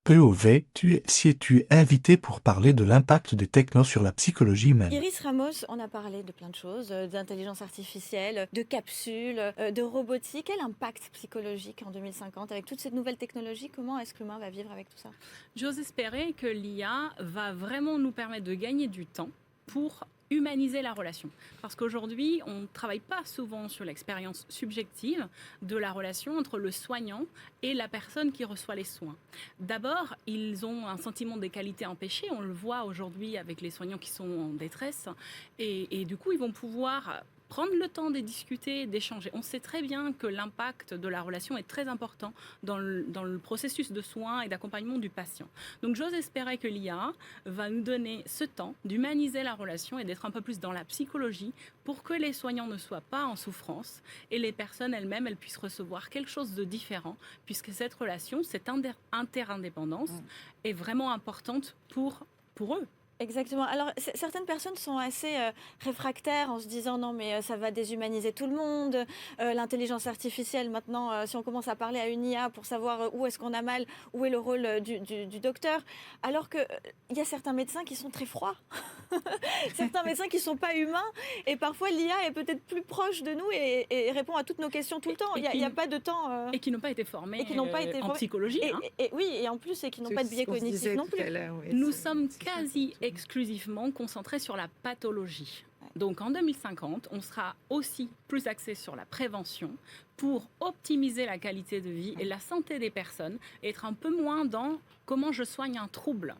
POV, tu es invité pour parler de l'impact des technos sur la psychologie humaine. Iris Ramos, on a parlé de plein de choses, d'intelligence artificielle, de capsules, de robotique. Quel impact psychologique en 2050 avec toutes ces nouvelles technologies? Comment est-ce que l'humain va vivre avec tout ça? J'ose espérer que l'IA va vraiment nous permettre de gagner du temps pour humaniser la relation. Parce qu'aujourd'hui, on ne travaille pas souvent sur l'expérience subjective de la relation entre le soignant et la personne qui reçoit les soins. D'abord, ils ont un sentiment d'égalité empêché. On le voit aujourd'hui avec les soignants qui sont en détresse. Et du coup, ils vont pouvoir prendre le temps de discuter, d'échanger. On sait très bien que l'impact de la relation est très important dans le processus de soins et d'accompagnement du patient. Donc j'ose espérer que l'IA va nous donner ce temps d'humaniser la relation et d'être un peu plus dans la psychologie pour que les soignants ne soient pas en souffrance et les personnes elles-mêmes elles puissent recevoir quelque chose de différent, puisque cette relation, cette interindépendance est vraiment importante pour eux. Exactement. Alors, certaines personnes sont assez réfractaires en se disant non, mais ça va déshumaniser tout le monde. L'intelligence artificielle, maintenant, si on commence à parler à une IA pour savoir où est-ce qu'on a mal, où est le rôle du docteur. Alors qu'il y a certains médecins qui sont très froids, certains médecins qui ne sont pas humains. Et parfois, l'IA est peut-être plus proche de nous et répond à toutes nos questions tout le temps. Il n'y a pas de temps. Et qui n'ont pas été formés et qui n'ont pas été en formés. psychologie. Oui, et en plus, et qui n'ont pas de biais cognitifs non plus. Oui, Nous sommes quasi exclusivement concentrés sur la pathologie. Donc en 2050, on sera aussi plus axé sur la prévention pour optimiser la qualité de vie et la santé des personnes et être un peu moins dans comment je soigne un trouble.